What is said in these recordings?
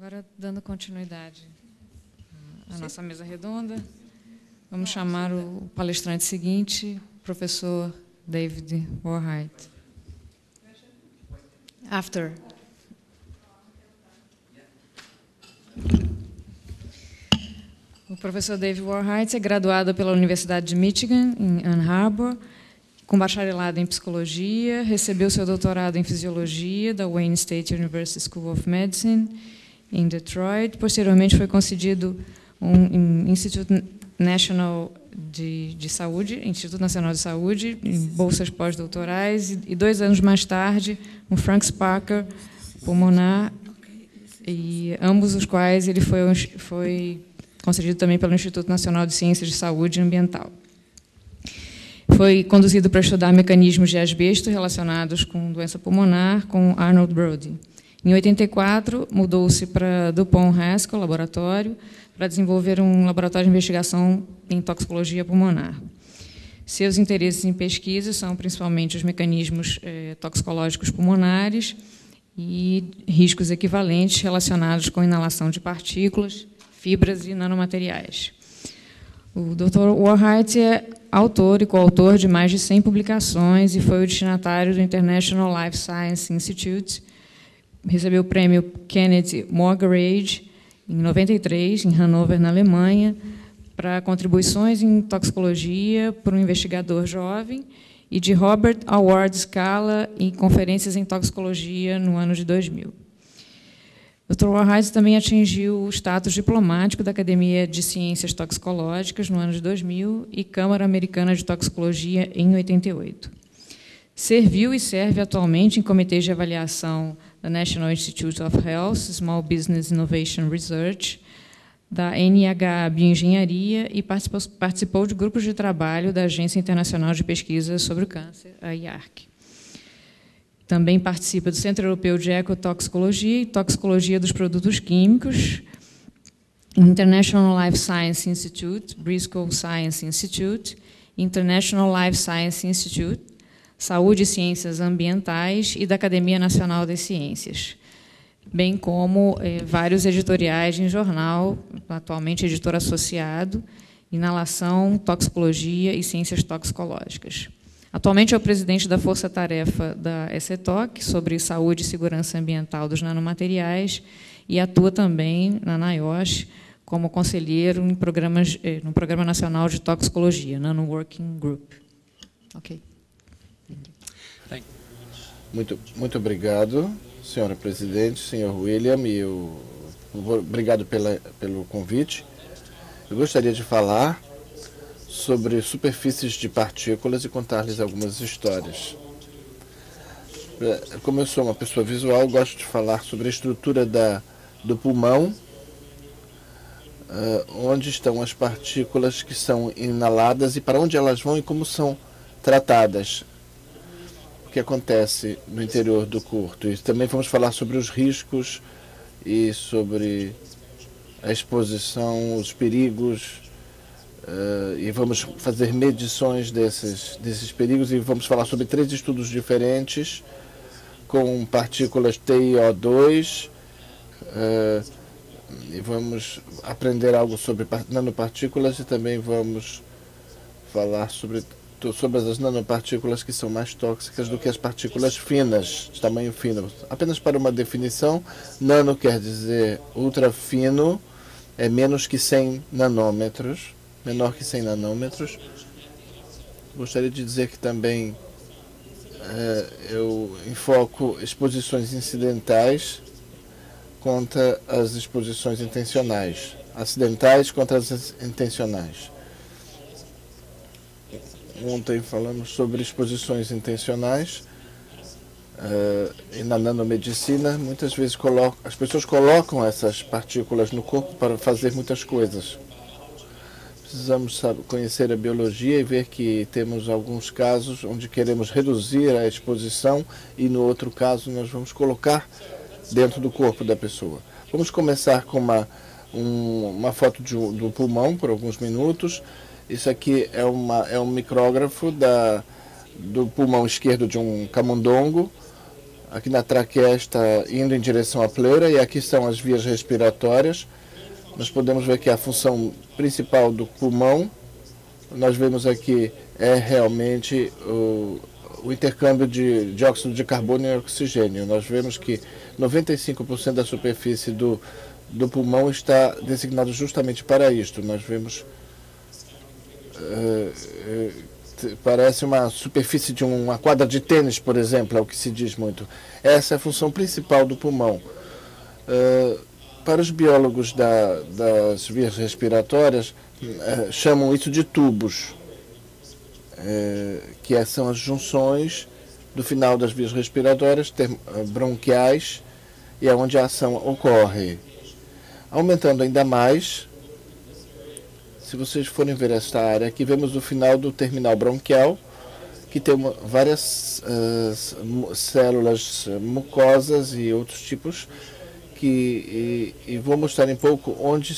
Agora, dando continuidade à nossa mesa redonda, vamos chamar o palestrante seguinte, o professor David Warheit. After. O professor David Warheit é graduado pela Universidade de Michigan, em Ann Arbor, com bacharelado em psicologia, recebeu seu doutorado em fisiologia da Wayne State University School of Medicine, em Detroit. Posteriormente, foi concedido um Instituto National de Saúde, Instituto Nacional de Saúde, em bolsas pós-doutorais, e 2 anos mais tarde, um Frank Parker pulmonar, e ambos os quais ele foi concedido também pelo Instituto Nacional de Ciências de Saúde Ambiental. Foi conduzido para estudar mecanismos de asbesto relacionados com doença pulmonar com Arnold Brody. Em 84, mudou-se para DuPont Haskell Laboratório para desenvolver um laboratório de investigação em toxicologia pulmonar. Seus interesses em pesquisa são principalmente os mecanismos toxicológicos pulmonares e riscos equivalentes relacionados com inalação de partículas, fibras e nanomateriais. O Dr. Warheit é autor e coautor de mais de 100 publicações e foi o destinatário do International Life Science Institute. Recebeu o prêmio Kennedy Morgage em 93, em Hannover, na Alemanha, para contribuições em toxicologia por um investigador jovem, e de Robert Award Scala em conferências em toxicologia no ano de 2000. Dr. Warheit também atingiu o status diplomático da Academia de Ciências Toxicológicas no ano de 2000 e Câmara Americana de Toxicologia em 88. Serviu e serve atualmente em comitês de avaliação da National Institute of Health, Small Business Innovation Research, da NIH Bioengenharia, e participou de grupos de trabalho da Agência Internacional de Pesquisa sobre o Câncer, a IARC. Também participa do Centro Europeu de Ecotoxicologia e Toxicologia dos Produtos Químicos, International Life Science Institute, Bristol Science Institute, International Life Science Institute, Saúde e Ciências Ambientais e da Academia Nacional das Ciências, bem como vários editoriais em jornal, atualmente editor associado, Inalação, Toxicologia e Ciências Toxicológicas. Atualmente é o presidente da Força-Tarefa da ECETOC, sobre saúde e segurança ambiental dos nanomateriais, e atua também na NIOSH como conselheiro no Programa Nacional de Toxicologia, Nano Working Group. Ok. Muito obrigado, senhora presidente, senhor William, obrigado pelo convite. Eu gostaria de falar sobre superfícies de partículas e contar-lhes algumas histórias. Como eu sou uma pessoa visual, gosto de falar sobre a estrutura do pulmão, onde estão as partículas que são inaladas e para onde elas vão e como são tratadas. O que acontece no interior do corpo. E também vamos falar sobre os riscos e sobre a exposição, os perigos, e vamos fazer medições desses perigos, e vamos falar sobre 3 estudos diferentes com partículas TiO2, e vamos aprender algo sobre nanopartículas e também vamos falar sobre as nanopartículas que são mais tóxicas do que as partículas finas, de tamanho fino. Apenas para uma definição, nano quer dizer ultra fino, é menos que 100 nanômetros, menor que 100 nanômetros. Gostaria de dizer que também eu enfoco exposições incidentais contra as exposições intencionais, acidentais contra as intencionais. Ontem falamos sobre exposições intencionais e na nanomedicina muitas vezes as pessoas colocam essas partículas no corpo para fazer muitas coisas. Precisamos conhecer a biologia e ver que temos alguns casos onde queremos reduzir a exposição e no outro caso nós vamos colocar dentro do corpo da pessoa. Vamos começar com uma foto do pulmão por alguns minutos. Isso aqui é um micrógrafo do pulmão esquerdo de um camundongo. Aqui na traqueia está indo em direção à pleura e aqui são as vias respiratórias. Nós podemos ver que a função principal do pulmão, nós vemos aqui, é realmente o intercâmbio de dióxido de carbono e oxigênio. Nós vemos que 95% da superfície do pulmão está designado justamente para isto. Nós vemos, parece uma superfície de uma quadra de tênis, por exemplo, é o que se diz muito. Essa é a função principal do pulmão. Para os biólogos das vias respiratórias, chamam isso de tubos, que são as junções do final das vias respiratórias bronquiais e é onde a ação ocorre. Aumentando ainda mais, se vocês forem ver esta área, aqui vemos o final do terminal bronquial, que tem várias células mucosas e outros tipos, e vou mostrar um pouco onde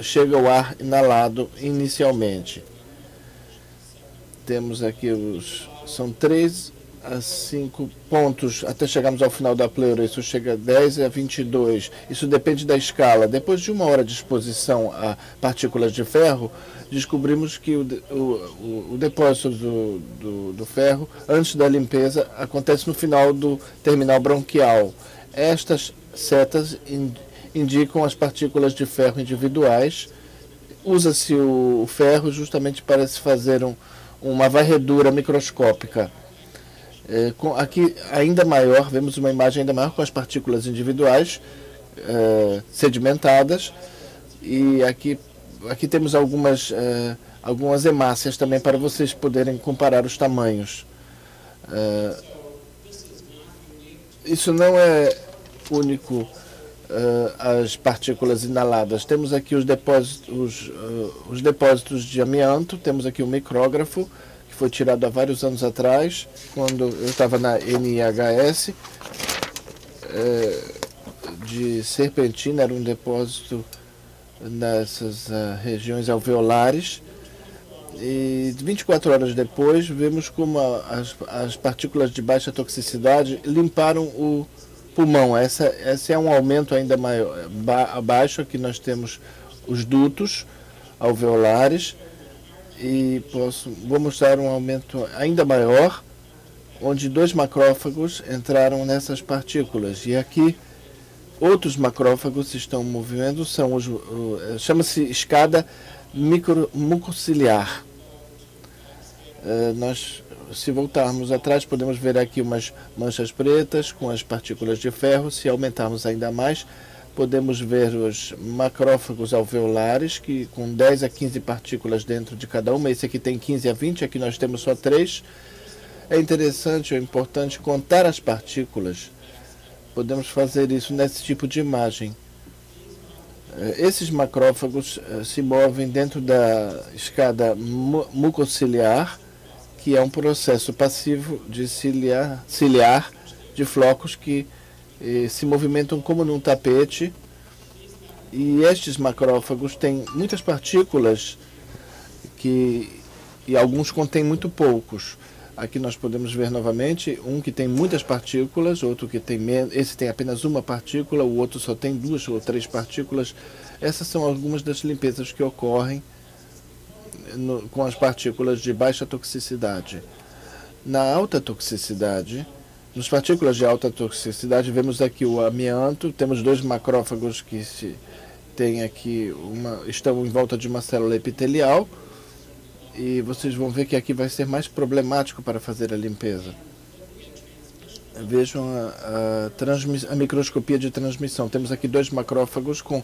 chega o ar inalado inicialmente. Temos aqui são 3 a 5 pontos até chegarmos ao final da pleura. Isso chega a 10 a 22. Isso depende da escala. Depois de 1 hora de exposição a partículas de ferro, descobrimos que o depósito do ferro, antes da limpeza, acontece no final do terminal bronquial. Estas setas indicam as partículas de ferro individuais. Usa-se o ferro justamente para se fazer uma varredura microscópica. Aqui ainda maior, vemos uma imagem ainda maior com as partículas individuais sedimentadas. E aqui temos algumas hemácias também para vocês poderem comparar os tamanhos. Isso não é único as partículas inaladas. Temos aqui os depósitos de amianto, temos aqui o micrógrafo, que foi tirado há vários anos atrás, quando eu estava na NIHS, de serpentina, era um depósito nessas regiões alveolares. E 24 horas depois, vemos como as partículas de baixa toxicidade limparam o pulmão. Esse é um aumento ainda maior. Abaixo aqui nós temos os dutos alveolares e vou mostrar um aumento ainda maior, onde 2 macrófagos entraram nessas partículas. E aqui outros macrófagos estão movendo, chama-se escada mucociliar. Se voltarmos atrás, podemos ver aqui umas manchas pretas com as partículas de ferro. Se aumentarmos ainda mais, podemos ver os macrófagos alveolares, que com 10 a 15 partículas dentro de cada uma. Esse aqui tem 15 a 20, aqui nós temos só 3. É interessante ou importante contar as partículas. Podemos fazer isso nesse tipo de imagem. Esses macrófagos se movem dentro da escada mucociliar, que é um processo passivo de ciliar de flocos que se movimentam como num tapete. E estes macrófagos têm muitas partículas e alguns contêm muito poucos. Aqui nós podemos ver novamente um que tem muitas partículas, outro que tem menos. Esse tem apenas uma partícula, o outro só tem 2 ou 3 partículas. Essas são algumas das limpezas que ocorrem com as partículas de baixa toxicidade. Na alta toxicidade, nas partículas de alta toxicidade, vemos aqui o amianto. Temos 2 macrófagos que estão em volta de uma célula epitelial. E vocês vão ver que aqui vai ser mais problemático para fazer a limpeza. Vejam a microscopia de transmissão. Temos aqui 2 macrófagos com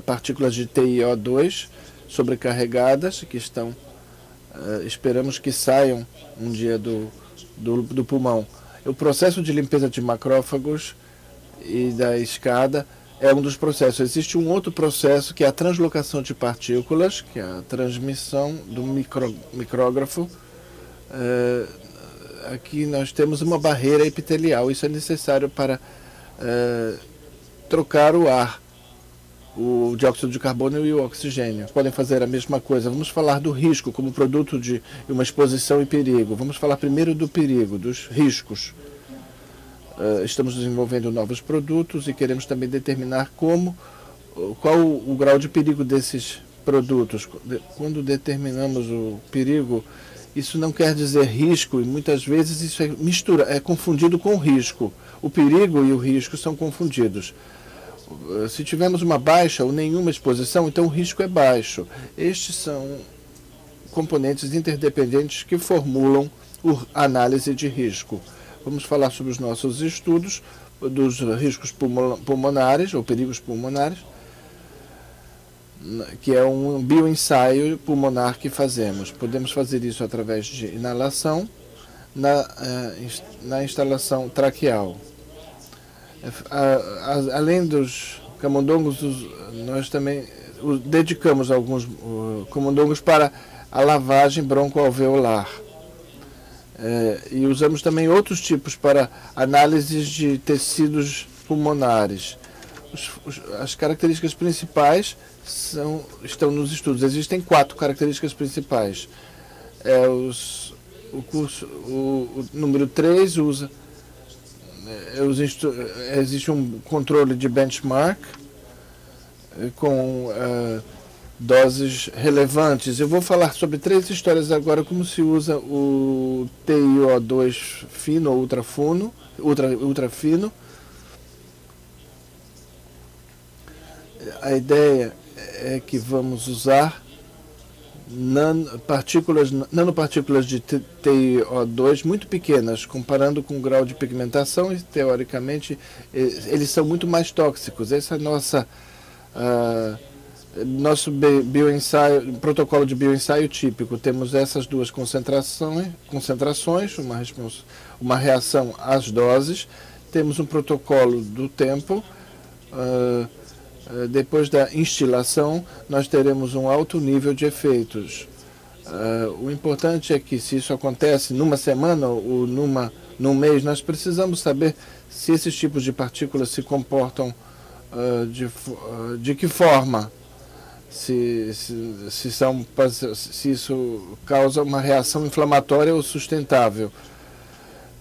partículas de TiO2 sobrecarregadas, que esperamos que saiam um dia do pulmão. O processo de limpeza de macrófagos e da escada é um dos processos. Existe um outro processo que é a translocação de partículas, que é a transmissão do micrógrafo. Aqui nós temos uma barreira epitelial. Isso é necessário para trocar o ar, o dióxido de carbono e o oxigênio. Podem fazer a mesma coisa. Vamos falar do risco como produto de uma exposição e perigo. Vamos falar primeiro do perigo, dos riscos. estamos desenvolvendo novos produtos e queremos também determinar qual o grau de perigo desses produtos. Quando determinamos o perigo, isso não quer dizer risco, e muitas vezes isso é confundido com risco. O perigo e o risco são confundidos. Se tivermos uma baixa ou nenhuma exposição, então o risco é baixo. Estes são componentes interdependentes que formulam a análise de risco. Vamos falar sobre os nossos estudos dos riscos pulmonares ou perigos pulmonares, que é um bioensaio pulmonar que fazemos. Podemos fazer isso através de inalação na instalação traqueal. Além dos camundongos, nós também dedicamos alguns camundongos para a lavagem broncoalveolar. E usamos também outros tipos para análises de tecidos pulmonares. As características principais estão nos estudos. Existem 4 características principais. O número 3 existe um controle de benchmark com doses relevantes. Eu vou falar sobre 3 histórias agora, como se usa o TiO2 fino ou ultra fino. A ideia é que vamos usar nanopartículas de TiO2 muito pequenas, comparando com o grau de pigmentação, e teoricamente eles são muito mais tóxicos. Esse é nosso protocolo de bioensaio típico. Temos essas 2 concentrações, uma reação às doses. Temos um protocolo do tempo. Depois da instilação, nós teremos um alto nível de efeitos. O importante é que, se isso acontece numa semana ou num mês, nós precisamos saber se esses tipos de partículas se comportam de que forma, se isso causa uma reação inflamatória ou sustentável.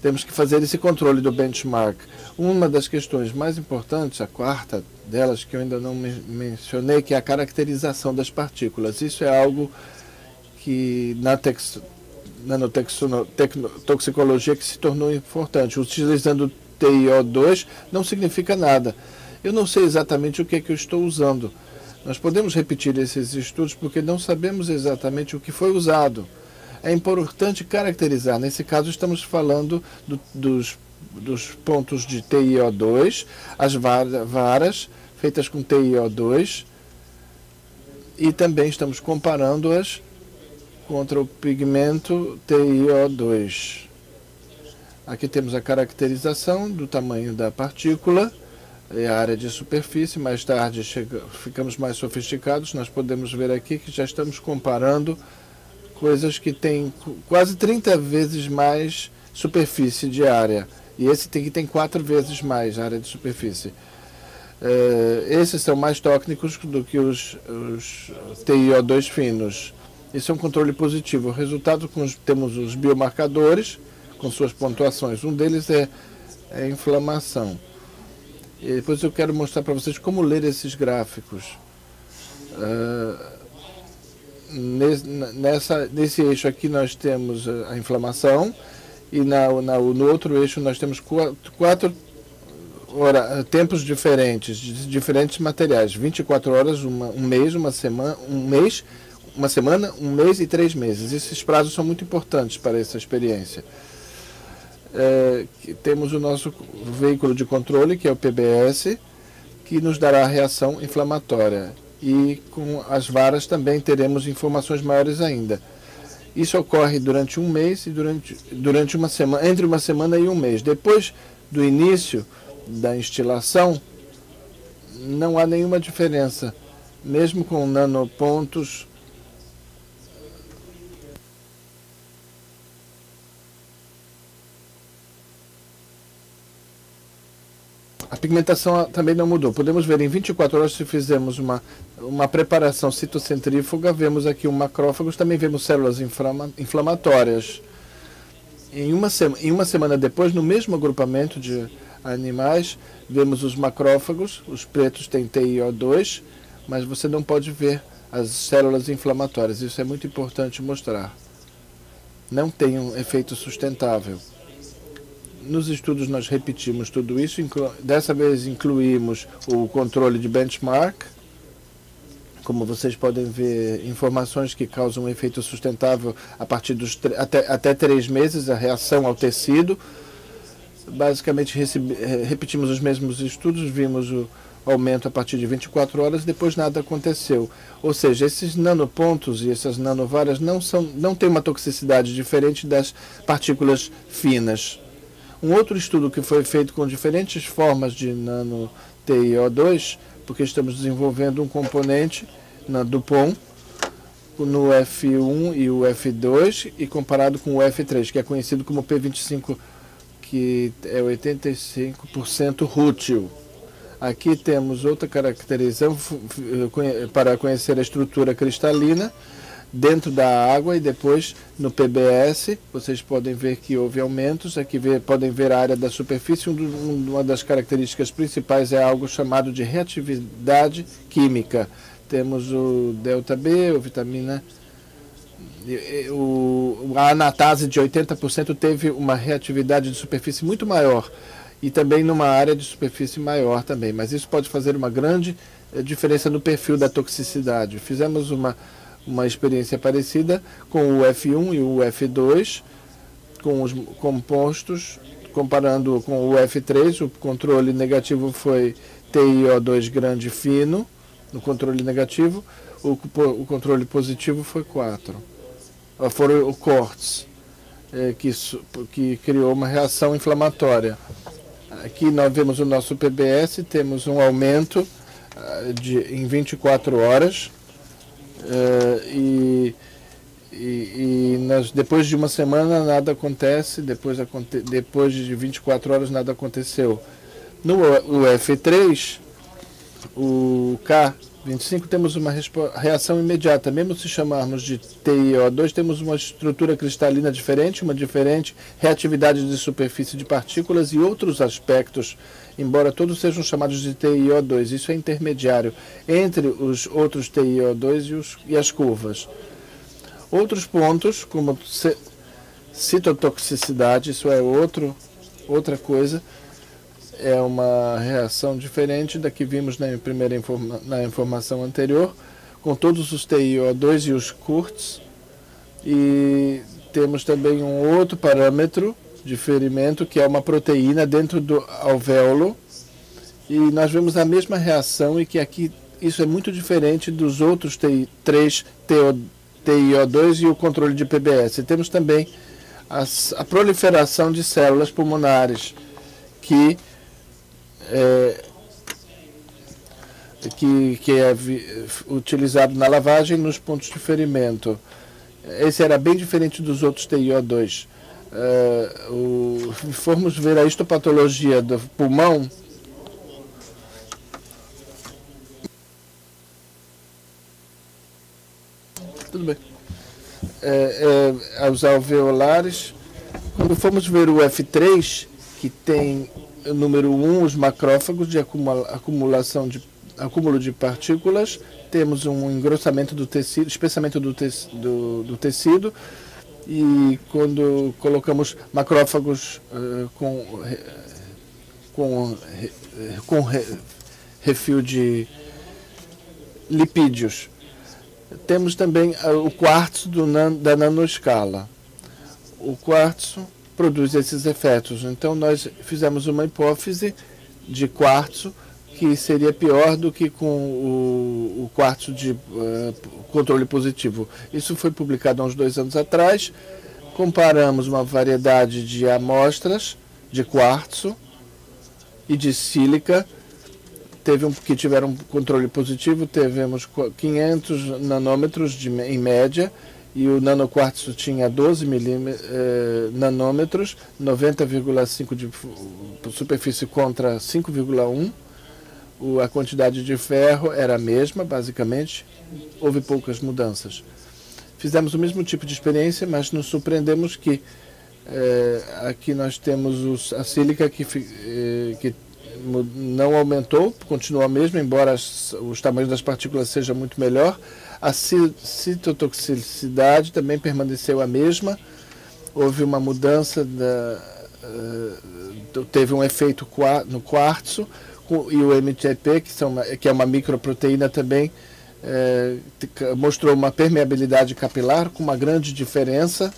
Temos que fazer esse controle do benchmark. Uma das questões mais importantes, a 4ª delas, que eu ainda não mencionei, que é a caracterização das partículas. Isso é algo que na nanotoxicologia que se tornou importante. Utilizando TiO2 não significa nada. Eu não sei exatamente o que é que eu estou usando. Nós podemos repetir esses estudos porque não sabemos exatamente o que foi usado. É importante caracterizar. Nesse caso, estamos falando dos pontos de TiO2, as varas feitas com TiO2, e também estamos comparando-as contra o pigmento TiO2. Aqui temos a caracterização do tamanho da partícula e a área de superfície. Mais tarde ficamos mais sofisticados. Nós podemos ver aqui que já estamos comparando coisas que têm quase 30 vezes mais superfície de área. E esse tem 4 vezes mais área de superfície. Esses são mais tóxicos do que os TiO2 finos. Isso é um controle positivo. O resultado, temos os biomarcadores com suas pontuações. Um deles é a inflamação. E depois eu quero mostrar para vocês como ler esses gráficos. Nesse eixo aqui nós temos a inflamação, e no outro eixo nós temos 4 tempos diferentes, de diferentes materiais. 24 horas, um mês, uma semana, um mês e 3 meses. Esses prazos são muito importantes para essa experiência. Temos o nosso veículo de controle, que é o PBS, que nos dará a reação inflamatória. E com as varas também teremos informações maiores ainda. Isso ocorre durante um mês e durante uma semana, entre uma semana e um mês. Depois do início da instilação, não há nenhuma diferença, mesmo com nanopontos. A pigmentação também não mudou. Podemos ver em 24 horas, se fizermos uma preparação citocentrífuga, vemos aqui macrófagos, também vemos células inflamatórias. Em uma semana depois, no mesmo agrupamento de animais, vemos os macrófagos, os pretos têm TiO2, mas você não pode ver as células inflamatórias. Isso é muito importante mostrar. Não tem um efeito sustentável. Nos estudos nós repetimos tudo isso, dessa vez incluímos o controle de benchmark. Como vocês podem ver, informações que causam um efeito sustentável a partir dos até 3 meses, a reação ao tecido. Basicamente repetimos os mesmos estudos, vimos o aumento a partir de 24 horas, depois nada aconteceu. Ou seja, esses nanopontos e essas nanovaras não têm uma toxicidade diferente das partículas finas. Um outro estudo que foi feito com diferentes formas de nano-TiO2, porque estamos desenvolvendo um componente na Dupont no F1 e o F2 e comparado com o F3, que é conhecido como P25, que é 85% rútil. Aqui temos outra caracterização para conhecer a estrutura cristalina dentro da água e depois no PBS. Vocês podem ver que houve aumentos. Aqui podem ver a área da superfície. Uma das características principais é algo chamado de reatividade química. Temos o delta B, a vitamina... A anatase de 80% teve uma reatividade de superfície muito maior e também numa área de superfície maior também, mas isso pode fazer uma grande diferença no perfil da toxicidade. Fizemos uma experiência parecida com o F1 e o F2, com os compostos, comparando com o F3, o controle negativo foi TiO2 grande fino, no controle negativo, o controle positivo foi 4. Foram o quartz, que criou uma reação inflamatória. Aqui nós vemos o nosso PBS, temos um aumento em 24 horas depois de uma semana nada acontece, depois de 24 horas nada aconteceu. No F3, o K25, temos uma reação imediata. Mesmo se chamarmos de TiO2, temos uma estrutura cristalina diferente, uma diferente reatividade de superfície de partículas e outros aspectos, embora todos sejam chamados de TiO2. Isso é intermediário entre os outros TiO2 e as curvas. Outros pontos, como citotoxicidade, isso é outra coisa. É uma reação diferente da que vimos na informação anterior, com todos os TiO2 e os curts. E temos também um outro parâmetro de ferimento, que é uma proteína dentro do alvéolo. E nós vemos a mesma reação e que aqui isso é muito diferente dos outros 3 TiO2 e o controle de PBS. E temos também a proliferação de células pulmonares, que é utilizado na lavagem nos pontos de ferimento. Esse era bem diferente dos outros TiO2. Se formos ver a histopatologia do pulmão, tudo bem. Os alveolares, quando formos ver o F3, que tem o número 1, os macrófagos de acúmulo de partículas, temos um engrossamento do tecido, espessamento do tecido, e quando colocamos macrófagos com refil de lipídios. Temos também o quartzo da nanoescala. O quartzo produz esses efeitos. Então, nós fizemos uma hipótese de quartzo que seria pior do que com o quartzo de controle positivo. Isso foi publicado há uns 2 anos atrás. Comparamos uma variedade de amostras de quartzo e de sílica. Que tiveram controle positivo, tivemos 500 nanômetros em média, e o nanoquartzo tinha 12 nanômetros, 90,5 de superfície contra 5,1. A quantidade de ferro era a mesma, basicamente, houve poucas mudanças. Fizemos o mesmo tipo de experiência, mas nos surpreendemos que Aqui nós temos a sílica que não aumentou, continua a mesma, embora os tamanhos das partículas seja muito melhor. A citotoxicidade também permaneceu a mesma. Houve uma mudança, teve um efeito no quartzo, e o MTP, que é uma microproteína também, mostrou uma permeabilidade capilar com uma grande diferença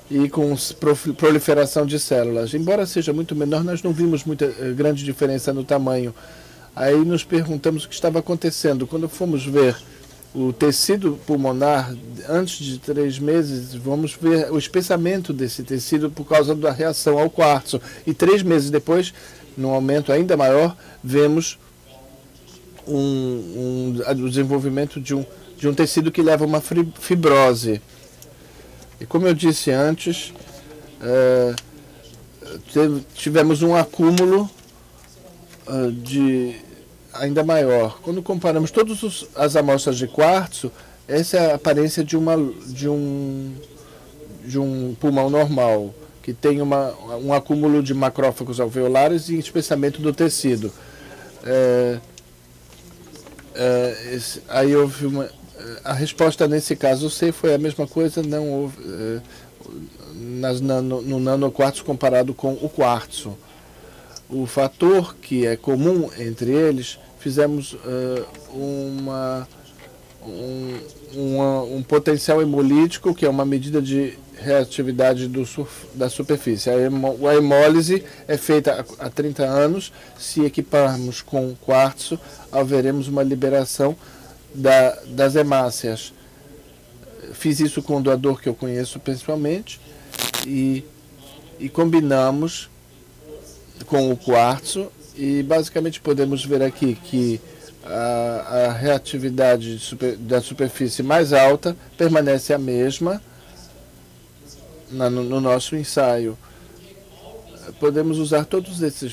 e com proliferação de células. Embora seja muito menor, nós não vimos muita grande diferença no tamanho. Aí nos perguntamos o que estava acontecendo. Quando fomos ver o tecido pulmonar, antes de 3 meses, vamos ver o espessamento desse tecido por causa da reação ao quartzo. E 3 meses depois, num aumento ainda maior, vemos o desenvolvimento de um tecido que leva a uma fibrose. E como eu disse antes, tivemos um acúmulo ainda maior. Quando comparamos todas as amostras de quartzo, essa é a aparência de um pulmão normal, que tem um acúmulo de macrófagos alveolares e espessamento do tecido. Aí houve a resposta nesse caso C foi a mesma coisa, não houve no nanoquartzo comparado com o quartzo. O fator que é comum entre eles, fizemos um potencial hemolítico, que é uma medida de reatividade da superfície. A hemólise é feita há 30 anos. Se equiparmos com quartzo, haveremos uma liberação das hemácias. Fiz isso com um doador que eu conheço pessoalmente e combinamos com o quartzo, e basicamente podemos ver aqui que a reatividade da superfície mais alta permanece a mesma no nosso ensaio. Podemos usar todos esses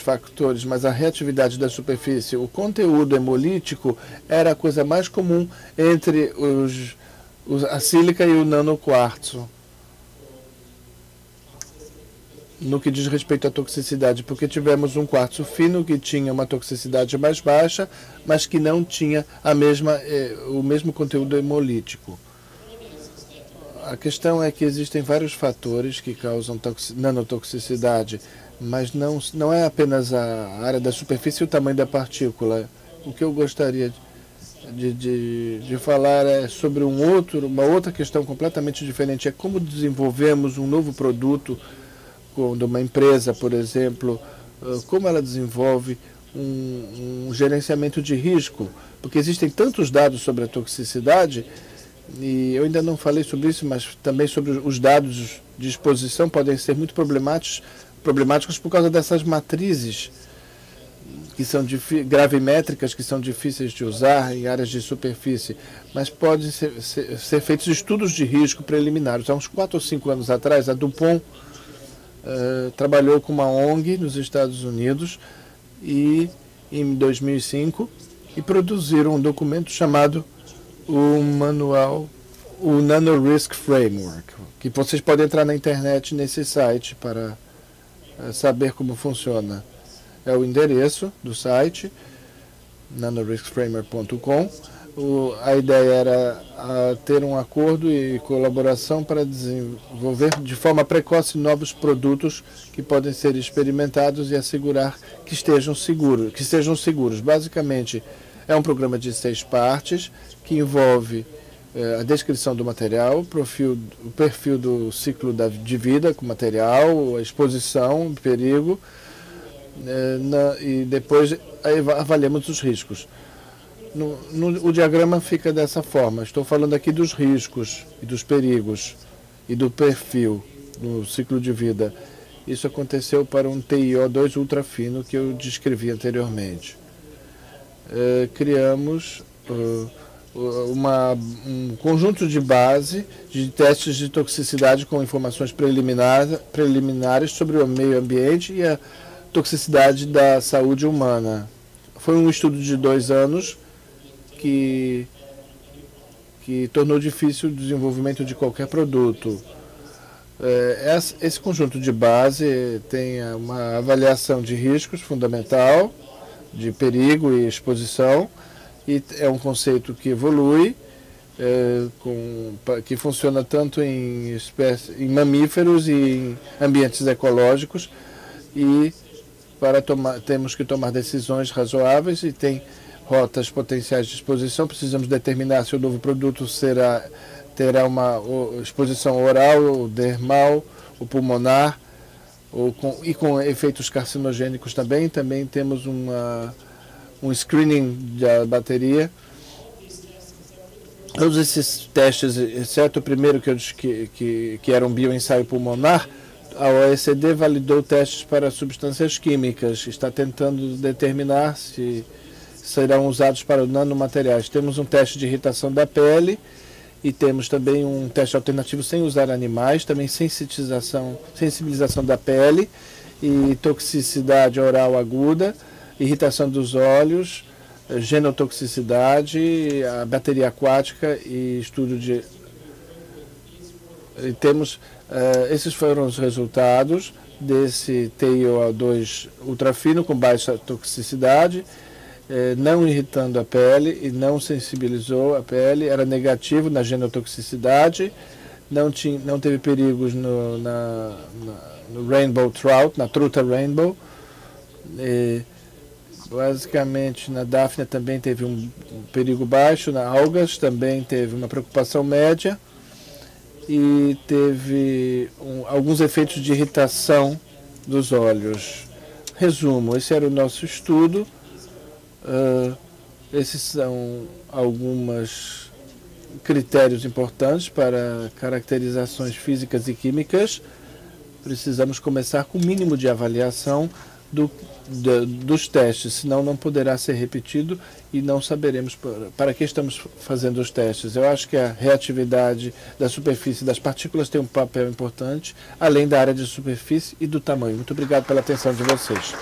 fatores, mas a reatividade da superfície, o conteúdo hemolítico era a coisa mais comum entre a sílica e o nanoquartzo, no que diz respeito à toxicidade, porque tivemos um quartzo fino que tinha uma toxicidade mais baixa, mas que não tinha o mesmo conteúdo hemolítico. A questão é que existem vários fatores que causam nanotoxicidade, mas não é apenas a área da superfície e o tamanho da partícula. O que eu gostaria de falar é sobre uma outra questão completamente diferente, é como desenvolvemos um novo produto, quando uma empresa, por exemplo, como ela desenvolve um gerenciamento de risco, porque existem tantos dados sobre a toxicidade, e eu ainda não falei sobre isso, mas também sobre os dados de exposição podem ser muito problemáticos por causa dessas matrizes que são gravimétricas, que são difíceis de usar em áreas de superfície, mas podem ser feitos estudos de risco preliminares. Há uns 4 ou 5 anos atrás, a DuPont trabalhou com uma ONG nos Estados Unidos em 2005 e produziram um documento chamado o Nano Risk Framework, que vocês podem entrar na internet nesse site para saber como funciona. É o endereço do site, nanoriskframework.com. A ideia era ter um acordo e colaboração para desenvolver de forma precoce novos produtos que podem ser experimentados e assegurar que estejam seguros. Basicamente, é um programa de 6 partes que envolve a descrição do material, o perfil do ciclo de vida com o material, a exposição, o perigo, e depois avaliamos os riscos. O diagrama fica dessa forma. Estou falando aqui dos riscos e dos perigos e do perfil no ciclo de vida. Isso aconteceu para um TiO2 ultra fino que eu descrevi anteriormente. Criamos um conjunto de base de testes de toxicidade com informações preliminares sobre o meio ambiente e a toxicidade da saúde humana. Foi um estudo de 2 anos que tornou difícil o desenvolvimento de qualquer produto. Esse conjunto de base tem uma avaliação de riscos fundamental, de perigo e exposição, e é um conceito que evolui, que funciona tanto em mamíferos e em ambientes ecológicos, e temos que tomar decisões razoáveis e tem rotas potenciais de exposição. Precisamos determinar se o novo produto terá uma exposição oral, ou dermal, ou pulmonar, e com efeitos carcinogênicos também. Também temos um screening da bateria. Todos esses testes, exceto o primeiro que era um bioensaio pulmonar, a OECD validou testes para substâncias químicas. Está tentando determinar se serão usados para nanomateriais. Temos um teste de irritação da pele e temos também um teste alternativo sem usar animais, também sensibilização da pele e toxicidade oral aguda, irritação dos olhos, genotoxicidade, a bateria aquática e estudo de... E temos, esses foram os resultados desse TiO2 ultrafino com baixa toxicidade, não irritando a pele e não sensibilizou a pele, era negativo na genotoxicidade, não teve perigos no Rainbow Trout, na truta Rainbow. Basicamente, na Daphnia também teve um perigo baixo, na algas também teve uma preocupação média e teve alguns efeitos de irritação dos olhos. Resumo, esse era o nosso estudo. Esses são alguns critérios importantes para caracterizações físicas e químicas. Precisamos começar com o mínimo de avaliação dos testes, senão não poderá ser repetido e não saberemos para que estamos fazendo os testes. Eu acho que a reatividade da superfície das partículas tem um papel importante, além da área de superfície e do tamanho. Muito obrigado pela atenção de vocês.